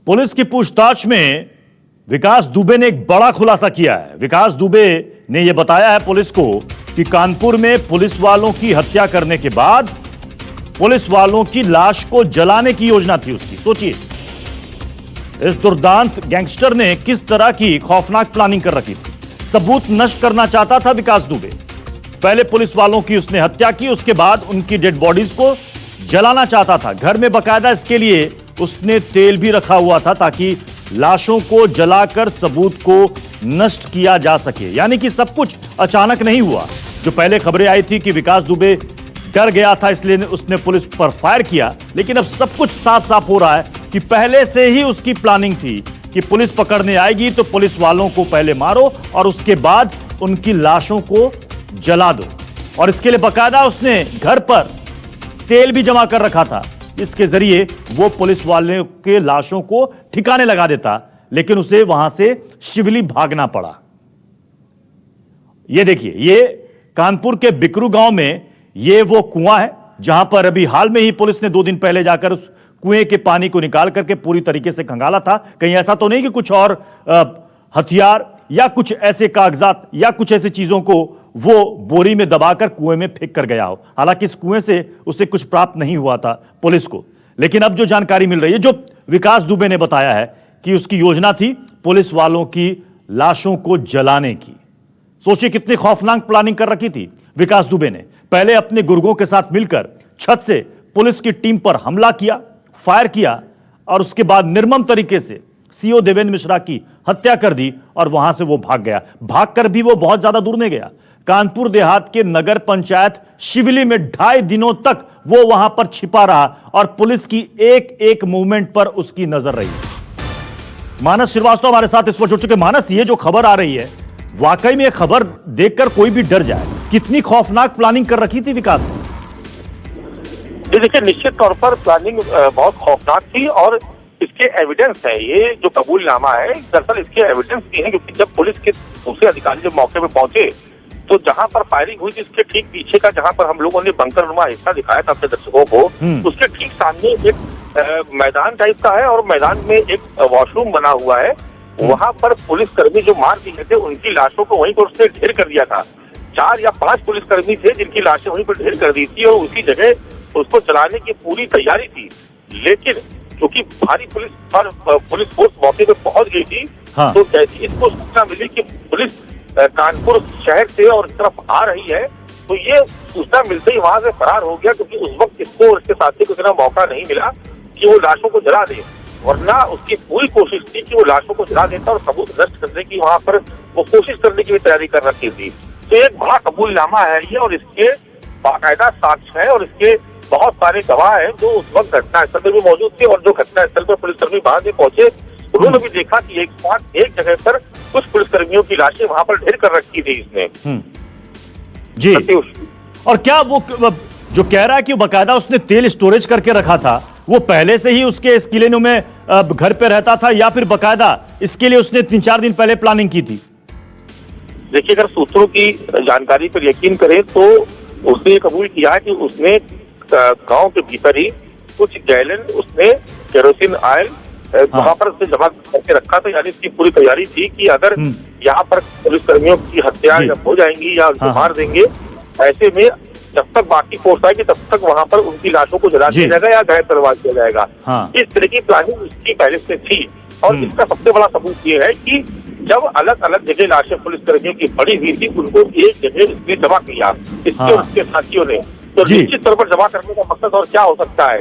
Police की पूछताछ में विकास दुबे ने एक बड़ा खुलासा किया है। विकास दुबे ने यह बताया है पुलिस को कि कानपुर में पुलिस वालों की हत्या करने के बाद पुलिस वालों की लाश को जलाने की योजना थी उसकी। सोचिए, इस दुर्दांत गैंगस्टर ने किस तरह की खौफनाक प्लानिंग कर रखी थी। सबूत नष्ट करना चाहता था विकास दुबे। पहले पुलिस वालों की उसने हत्या की, उसके बाद उनकी डेड बॉडीज को जलाना चाहता था। घर में बकायदा इसके लिए उसने तेल भी रखा हुआ था ताकि लाशों को जलाकर सबूत को नष्ट किया जा सके। यानी कि सब कुछ अचानक नहीं हुआ। जो पहले खबरें आई थी कि विकास दुबे डर गया था इसलिए उसने पुलिस पर फायर किया, लेकिन अब सब कुछ साफ साफ हो रहा है कि पहले से ही उसकी प्लानिंग थी कि पुलिस पकड़ने आएगी तो पुलिस वालों को पहले मारो और उसके बाद उनकी लाशों को जला दो। और इसके लिए बकायदा उसने घर पर तेल भी जमा कर रखा था, इसके जरिए वो पुलिस वालों के लाशों को ठिकाने लगा देता, लेकिन उसे वहां से शिवली भागना पड़ा। ये देखिए, ये कानपुर के बिकरू गांव में ये वो कुआं है जहां पर अभी हाल में ही पुलिस ने 2 दिन पहले जाकर उस कुएं के पानी को निकाल करके पूरी तरीके से खंगाला था। कहीं ऐसा तो नहीं कि कुछ और हथियार या कुछ ऐसे कागजात या कुछ ऐसी चीजों को वो बोरी में दबाकर कुएं में फेंक कर गया हो। हालांकि इस कुएं से उसे कुछ प्राप्त नहीं हुआ था पुलिस को। लेकिन अब जो जानकारी मिल रही है, जो विकास दुबे ने बताया है कि उसकी योजना थी पुलिस वालों की लाशों को जलाने की। सोचिए कितनी खौफनाक प्लानिंग कर रखी थी विकास दुबे ने। पहले अपने गुर्गों के साथ मिलकर छत से पुलिस की टीम पर हमला किया, फायर किया और उसके बाद निर्मम तरीके से सीओ देवेंद्र मिश्रा की हत्या कर दी और वहां से वो भाग गया। भागकर भी वो बहुत ज्यादा दूर नहीं गया। कानपुर देहात के नगर पंचायत शिवली में 2.5 दिनों तक वो वहां पर छिपा रहा और पुलिस की एक एक मूवमेंट पर उसकी नजर रही। मानस श्रीवास्तव हमारे साथ इस वक्त जुड़ चुके। मानस, ये जो खबर आ रही है, वाकई में खबर देखकर कोई भी डर जाए। कितनी खौफनाक प्लानिंग कर रखी थी विकास ने? देखिए, निश्चित तौर पर प्लानिंग बहुत खौफनाक थी और इसके एविडेंस है। ये जो कबूलनामा है, दरअसल इसके एविडेंस भी है, क्योंकि जब पुलिस के दूसरे अधिकारी जब मौके पर पहुंचे तो जहां पर फायरिंग हुई थी उसके ठीक पीछे का, जहां पर हम लोगों ने बंकर नुमा हिस्सा दिखाया था अपने दर्शकों को, उसके ठीक सामने एक मैदान टाइप का है और मैदान में एक वॉशरूम बना हुआ है। वहां पर पुलिसकर्मी जो मार दिए थे उनकी लाशों को वहीं पर उसने ढेर कर दिया था। 4 या 5 पुलिसकर्मी थे जिनकी लाशें वहीं पर ढेर कर दी थी और उसी जगह उसको जलाने की पूरी तैयारी थी। लेकिन क्योंकि भारी पुलिस फोर्स मौके पे पहुंच गई थी, हाँ। तो जैसे इसको सूचना मिली कि पुलिस कानपुर शहर से और इस तरफ आ रही है, तो ये सूचना मिलते ही वहां से फरार हो गया, क्योंकि उस वक्त इसको और इसके साथी को इतना मौका नहीं मिला कि वो लाशों को जला दे। वरना उसकी पूरी कोशिश थी कि वो लाशों को जला देता और सबूत नष्ट करने की वहां पर वो कोशिश करने की भी तैयारी कर रखी थी। तो एक बड़ा कबूलनामा है ये और इसके बाकायदा साक्ष्य है और इसके बहुत सारे गवाह हैं जो उस वक्त घटनास्थल पर भी मौजूद थे और जो घटनास्थल पर पुलिसकर्मी बाद में पहुंचे उन्होंने भी देखा कि एक साथ एक जगह पर कुछ पुलिसकर्मियों की लाशें वहां पर ढेर कर रखी थी इसने। जी, और क्या वो जो कह रहा है कि बकायदा उसने तेल स्टोरेज करके रखा था, वो पहले से ही उसके इस किले में घर पे रहता था या फिर बकायदा इसके लिए उसने 3-4 दिन पहले प्लानिंग की थी? देखिए, अगर सूत्रों की जानकारी पर यकीन करें तो उसने कबूल किया कि उसने गांव के भीतर ही कुछ गैलन उसने केरोसिन ऑयल वहां पर उसने जमा करके रखा था। यानी इसकी पूरी तैयारी थी कि अगर यहाँ पर पुलिसकर्मियों की हत्या जब हो जाएंगी या उनको मार देंगे, ऐसे में जब तक बाकी फोर्स आएगी तब तक वहां पर उनकी लाशों को जला दिया जाएगा या गायब करवा दिया जाएगा। इस तरह की प्लानिंग उसकी पहले से थी। और इसका सबसे बड़ा सबूत ये है कि जब अलग अलग जगह लाशें पुलिसकर्मियों की पड़ी हुई थी, उनको एक जगह इसने जमा किया इसके उसके साथियों ने। तो निश्चित तौर पर जमा करने का मकसद और क्या हो सकता है?